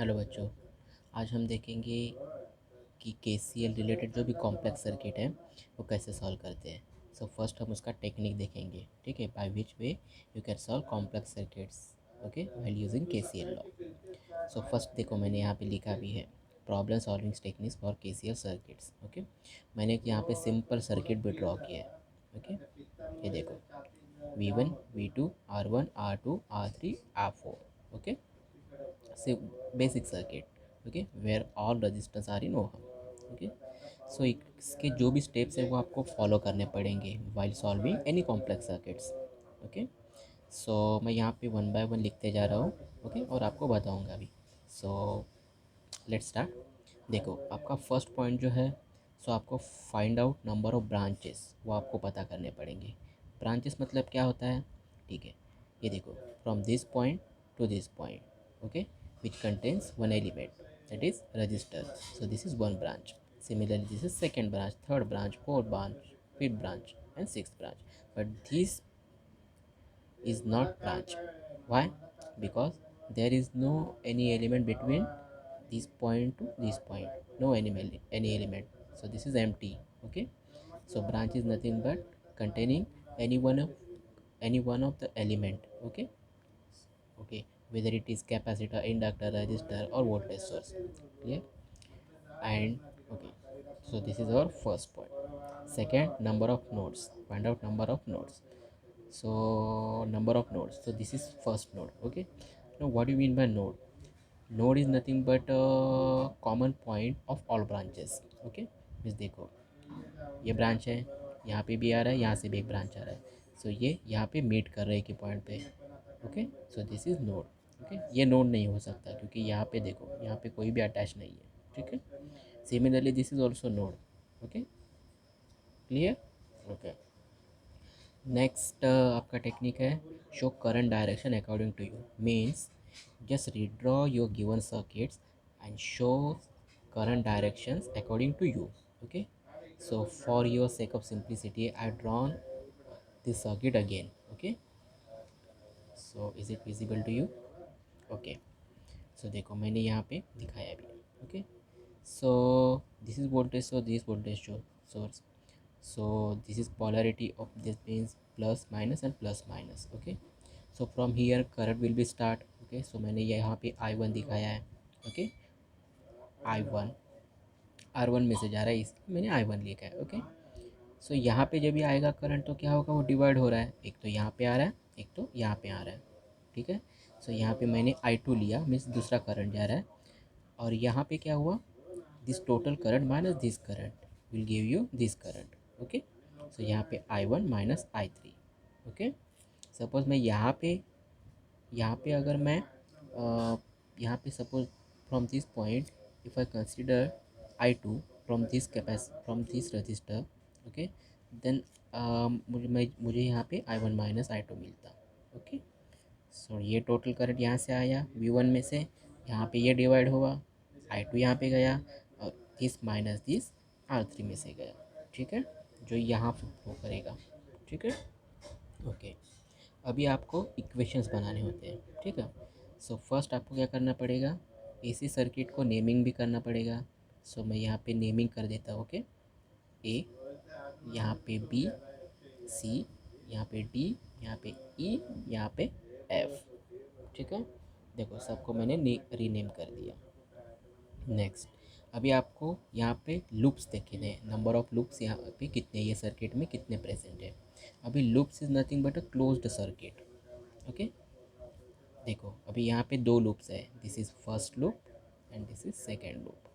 Hello बच्चों। आज हम देखेंगे कि केसीएल रिलेटेड जो भी कॉम्प्लेक्स सर्किट है वो कैसे सॉल्व करते हैं। सो फर्स्ट हम उसका टेक्निक देखेंगे, ठीक है, by which way you can solve complex circuits, okay, while using KCL law. So first देखो, मैंने यहाँ पे लिखा भी है problem solving techniques for KCL circuits. Okay, मैंने यहाँ पे सिंपल सर्किट भी ड्रॉ किया है। ओके, ये देखो V1 V2 R1 R2 R3 R4। Okay, say basic circuit, okay, where all resistors are in ohm। Okay, so इसके जो भी स्टेप्स हैं वो आपको फॉलो करने पड़ेंगे while solving any complex circuits. Okay, so मैं यहाँ पे वन बाय वन लिखते जा रहा हूँ, ओके, और आपको बताऊँगा भी। So let's start. देखो, आपका फर्स्ट पॉइंट जो है, सो आपको find out number of branches, वो आपको पता करने पड़ेंगे। ब्रांचेस मतलब क्या होता है, ठीक है, ये देखो, from this point two this point, okay, which contains one element, that is register. So this is one branch. Similarly, this is second branch, third branch, fourth branch, fifth branch, and sixth branch. But this is not branch. Why? Because there is no any element between this point to this point. No any element. So this is empty. Okay. So branch is nothing but containing any one of the element. Okay. Okay. Whether it is capacitor, inductor, resistor, or voltage source. Clear? And okay, so this is our first point. Second, number of nodes. Find out number of nodes. So number of nodes, so this is first node. Okay, now what do you mean by node? Node is nothing but a common point of all branches. Okay, means देखो, ये branch है, यहाँ पे भी आ रहा है, यहाँ से भी एक ब्रांच आ रहा है, सो ये यहाँ पे मीट कर रहे हैं कि पॉइंट पे। Okay, so this is node. Okay, ये नोड नहीं हो सकता क्योंकि यहाँ पे देखो, यहाँ पे कोई भी अटैच नहीं है। ठीक है, similarly this is also node. Okay, clear? Okay, next आपका टेक्निक है show current direction according to you. Means just redraw your given circuits and show current directions according to you। okay, so for your sake of simplicity I drawn this circuit again। okay, so is it visible to you? okay, so देखो मैंने यहाँ पे दिखाया भी। okay, so this is voltage source, this voltage source, so this is polarity of this means plus minus and plus minus। okay, so from here current will be start। okay, so मैंने यहाँ पे I1 दिखाया है। okay, I1 R1 में से जा रहा है इसलिए मैंने I1 लिखा है। ओके, सो यहाँ पे जब भी आएगा करंट तो क्या होगा, वो डिवाइड हो रहा है, एक तो यहाँ पे आ रहा है, एक तो यहाँ पे आ रहा है। ठीक है, सो यहाँ पे मैंने I2 लिया, मीन्स दूसरा करंट जा रहा है, और यहाँ पे क्या हुआ, this total current minus this current will give you this current. Okay, so यहाँ पे I1 minus I3। Okay, suppose मैं यहाँ पे अगर मैं यहाँ पे suppose from this point if I consider I2 from this resistor, okay, then मुझे यहाँ पे I1 माइनस I2 मिलता। ओके, सो ये टोटल करंट यहाँ से आया V1 में से, यहाँ पे ये डिवाइड हुआ, I2 यहाँ पे गया, और दिस माइनस दिस R3 में से गया। ठीक है, जो यहाँ पे फ्लो करेगा। ठीक है, ओके, अभी आपको इक्वेशंस बनाने होते हैं। ठीक है, सो फर्स्ट आपको क्या करना पड़ेगा, एसी सर्किट को नेमिंग भी करना पड़ेगा। सो मैं यहाँ पे नेमिंग कर देता हूँ। ओके, ए, यहाँ पे बी, सी, यहाँ पे डी, यहाँ पे ई, यहाँ पे एफ। ठीक है, देखो सबको मैंने रीनेम कर दिया। नेक्स्ट, अभी आपको यहाँ पे लूप्स देखने हैं, नंबर ऑफ लूप्स यहाँ पे कितने, ये सर्किट में कितने प्रेजेंट है। अभी loops is nothing but a closed circuit. Okay, देखो अभी यहाँ पे दो लूप्स है, this is first loop and this is second loop.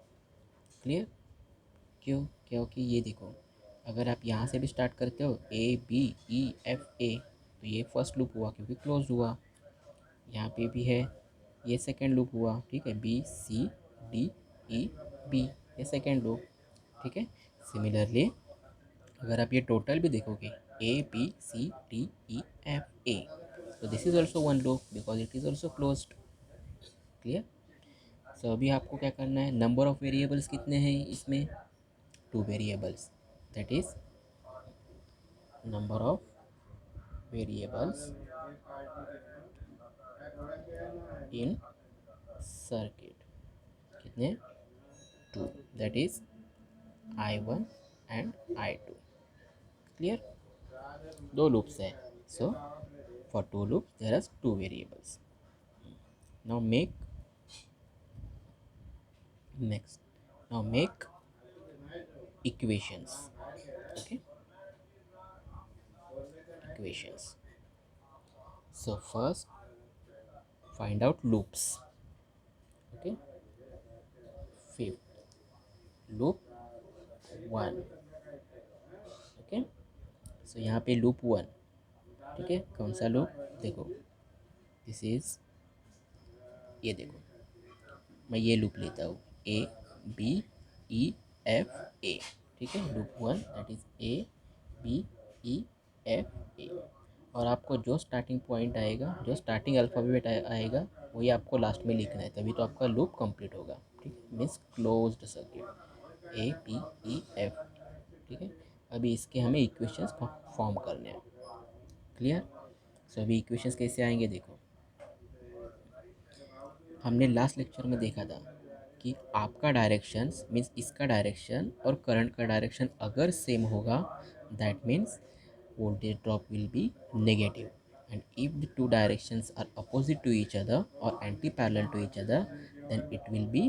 Clear? क्यों? क्योंकि ये देखो, अगर आप यहाँ से भी स्टार्ट करते हो A B E F A, तो ये फर्स्ट लूप हुआ क्योंकि क्लोज हुआ। यहाँ पे भी है, ये सेकेंड लूप हुआ। ठीक है, B C D E B, ये सेकेंड लूप। ठीक है, सिमिलरली अगर आप ये टोटल भी देखोगे A B C D E F A, तो this is also one loop because it is also closed. Clear? So अभी आपको क्या करना है, नंबर ऑफ वेरिएबल्स कितने हैं इसमें, two variables, that is number of variables in circuit. कितने 2, that is I1 and I2. Clear? दो लूप्स है, so for two loops there are two variables. Now make next now make equations. Okay, equations. So first find out loops. Okay, fifth loop 1. Okay, so यहाँ पे loop 1. ठीक है, कौन सा loop? देखो, this is, ये देखो, मैं ये लूप लेता हूँ A B E F A. ठीक है, loop 1 that is A B E F A. और आपको जो स्टार्टिंग पॉइंट आएगा, जो स्टार्टिंग अल्फ़ाबेट आएगा, वही आपको लास्ट में लिखना है, तभी तो आपका लूप कंप्लीट होगा. ठीक है, means closed circuit A B E F. ठीक है, अभी इसके हमें इक्वेशंस फॉर्म करने हैं. क्लियर? सो अभी इक्वेशंस कैसे आएंगे देखो. हमने लास्ट लेक्चर में देखा था कि आपका डायरेक्शन मीन्स इसका डायरेक्शन और करंट का डायरेक्शन अगर सेम होगा, that means voltage drop will be negative. And if the two directions are opposite to each other or anti-parallel to each other, then it will be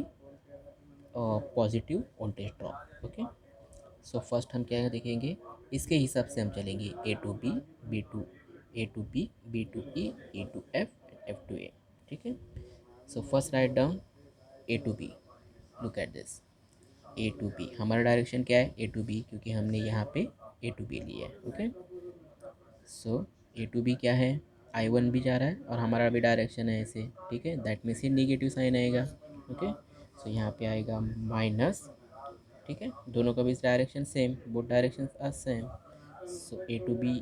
positive voltage drop. Okay, so first हम क्या देखेंगे, इसके हिसाब से हम चलेंगे A to B, B to E, E to F, F to A. ठीक है, so first write down A to B. Look at this A to B. हमारा डायरेक्शन क्या है? A to B, क्योंकि हमने यहाँ पे A to B लिया है. Okay, so A to B क्या है? I1 भी जा रहा है और हमारा भी डायरेक्शन है ऐसे. ठीक है, दैट मीन्स ये निगेटिव साइन आएगा. ओके, सो यहाँ पे आएगा माइनस. ठीक है, दोनों का भी direction same, both direction are same. So A to B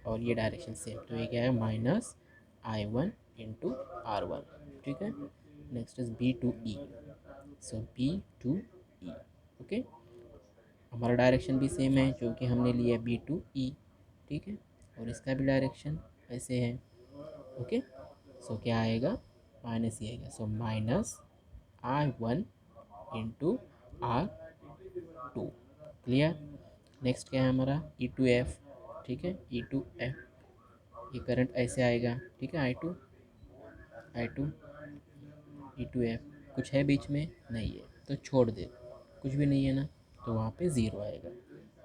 और ये डायरेक्शन सेम, तो ये क्या है? Minus I1 into R1. ठीक है, next is B to E. So B to E. Okay, हमारा डायरेक्शन भी सेम है क्योंकि हमने लिया B to E. ठीक है, और इसका भी डायरेक्शन ऐसे है. ओके, सो क्या आएगा? माइनस ही आएगा. So minus I1 into R2. Clear? Next क्या है हमारा? E to F. ठीक है, E to F, ये करंट ऐसे आएगा. ठीक है, I2 E to F. कुछ है बीच में? नहीं है, तो छोड़ दे. कुछ भी नहीं है ना, तो वहाँ पे ज़ीरो आएगा.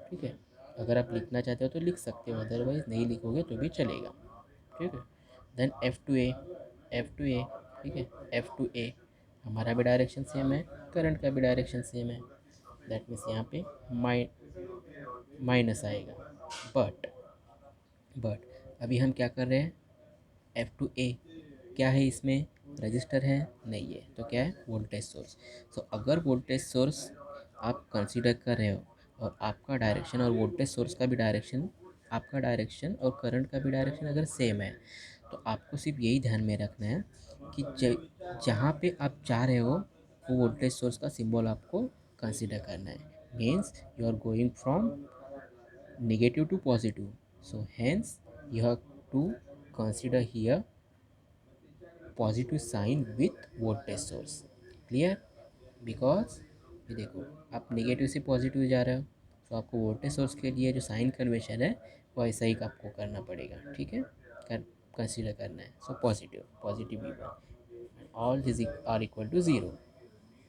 ठीक है, अगर आप लिखना चाहते हो तो लिख सकते हो, अदरवाइज़ नहीं लिखोगे तो भी चलेगा. ठीक है, देन F to A. ठीक है, F to A, हमारा भी डायरेक्शन सेम है, करंट का भी डायरेक्शन सेम है. दैट मीन्स यहाँ पे माइनस आएगा. बट अभी हम क्या कर रहे हैं? F to A क्या है? इसमें रजिस्टर है? नहीं है, तो क्या है? Voltage source. सो अगर वोल्टेज सोर्स आप कंसीडर कर रहे हो और आपका डायरेक्शन और वोल्टेज सोर्स का भी डायरेक्शन, आपका डायरेक्शन और करंट का भी डायरेक्शन अगर सेम है, तो आपको सिर्फ यही ध्यान में रखना है कि जहाँ पे आप जा रहे हो वो वोल्टेज सोर्स का सिंबल आपको कंसीडर करना है. Means you are going from negative to positive, so hence you have to consider here positive sign with voltage source. Clear? Because ये देखो, आप नेगेटिव से पॉजिटिव जा रहे हो, तो आपको वोल्टेज सोर्स के लिए जो साइन कन्वेंशन है वो ऐसा ही आपको करना पड़ेगा. ठीक है, कंसीडर करना है. So positive V1 all this are equal to zero.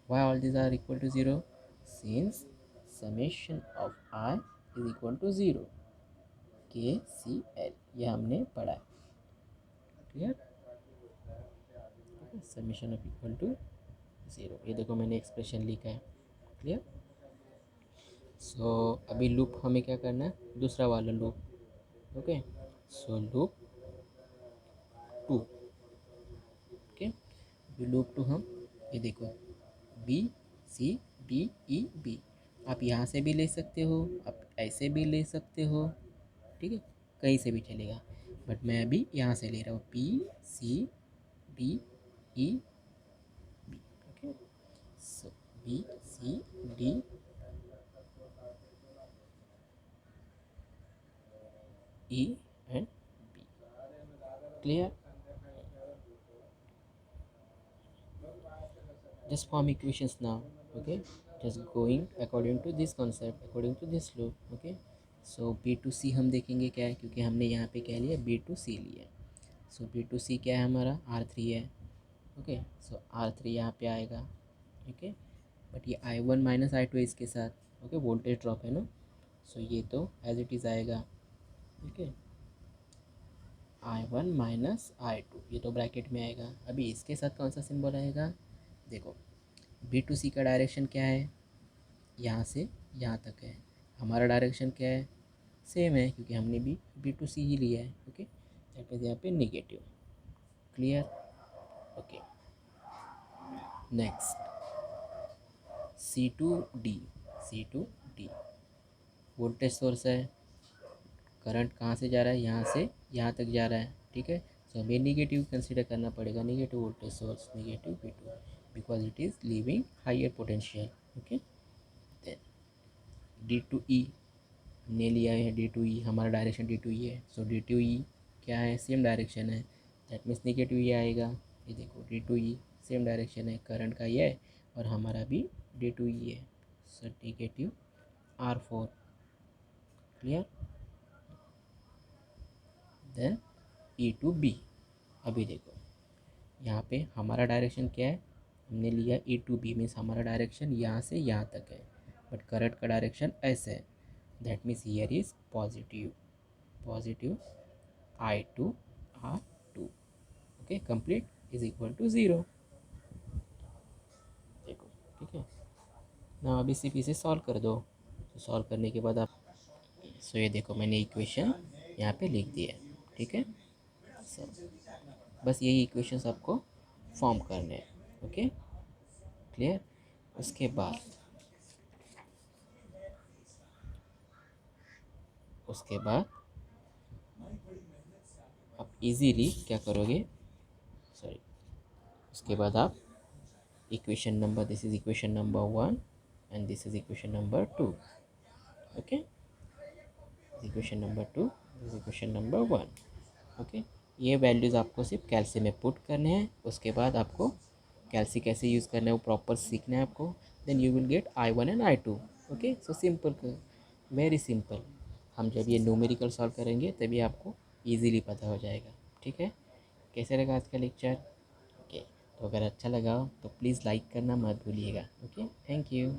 Why all this are equal to zero? Since summation of I is equal to zero. KCL ये हमने पढ़ा है. Clear? Summation of equal to zero. ये देखो मैंने expression लिखा है. Clear? So अभी लूप हमें क्या करना है? दूसरा वाला लूप. ओके, सो लूप 2. ओके, लूप 2 हम ये देखो B C D E B. आप यहाँ से भी ले सकते हो, आप ऐसे भी ले सकते हो. ठीक है, कहीं से भी चलेगा, बट मैं अभी यहाँ से ले रहा हूँ BCDEB. Okay, so BCDE and B. Clear? just form equations now. Okay, just going according to this concept, according to this loop. Okay, so B to C हम देखेंगे क्या है, क्योंकि हमने यहाँ पे क्या लिया, बी टू सी लिया। सो बी टू सी क्या है हमारा, आर थ्री है। ओके, सो आर थ्री यहाँ पे आएगा। ओके, बट ये I one minus I two इसके साथ। ओके, वोल्टेज ड्रॉप है ना, सो ये तो एज इट इज़ आएगा। Okay, I one minus I two, ये तो ब्रैकेट में आएगा। अभी इसके साथ कौन सा सिंबल आएगा, देखो बी टू सी का डायरेक्शन क्या है, यहाँ से यहाँ तक है। हमारा डायरेक्शन क्या है, सेम है, क्योंकि हमने भी बी टू सी ही लिया है। ओके, दैट मीन्स यहाँ पे negative. Clear. Okay, next C to D. C to D voltage source है, करंट कहाँ से जा रहा है, यहाँ से यहाँ तक जा रहा है। ठीक है, सो हमें निगेटिव कंसीडर करना पड़ेगा, negative voltage source, negative P two, because it is leaving higher potential. Okay, then D to E हमने लिया है, डी टू ई हमारा डायरेक्शन डी टू ई है। सो डी टू ई क्या है, सेम डायरेक्शन है, दैट मीन्स निगेटिव ये आएगा। ये देखो D to E same direction है, करंट का ये है और हमारा भी डी टू ई है। So negative R four. Clear. Then E to B. अभी देखो यहाँ पे हमारा डायरेक्शन क्या है, हमने लिया ई टू बी, मीन्स हमारा डायरेक्शन यहाँ से यहाँ तक है, बट करंट का डायरेक्शन ऐसे है। That means here is positive, positive I two R two. Okay, complete is equal to zero. देखो, ठीक है ना, अभी सिर्फ इसे सॉल्व कर दो। तो सॉल्व करने के बाद आप, सो ये देखो मैंने इक्वेशन यहाँ पे लिख दिया है। ठीक है, सो बस यही इक्वेशंस आपको फॉर्म करने हैं। Okay, clear. उसके बाद आप इजीली क्या करोगे, सॉरी, उसके बाद आप equation number, this is equation number one and this is equation number two. Okay, equation number two, this equation number one. Okay, ये वैल्यूज़ आपको सिर्फ कैल्सी में पुट करने हैं। उसके बाद आपको कैल्सी कैसे यूज़ करना है वो प्रॉपर सीखना है आपको। Then you will get I one and I two. Okay, so simple, very simple. हम जब ये न्यूमेरिकल सॉल्व करेंगे तभी आपको इजीली पता हो जाएगा। ठीक है, कैसे लगा आज का लेक्चर। ओके, तो अगर अच्छा लगा तो प्लीज़ लाइक करना मत भूलिएगा। Okay, thank you.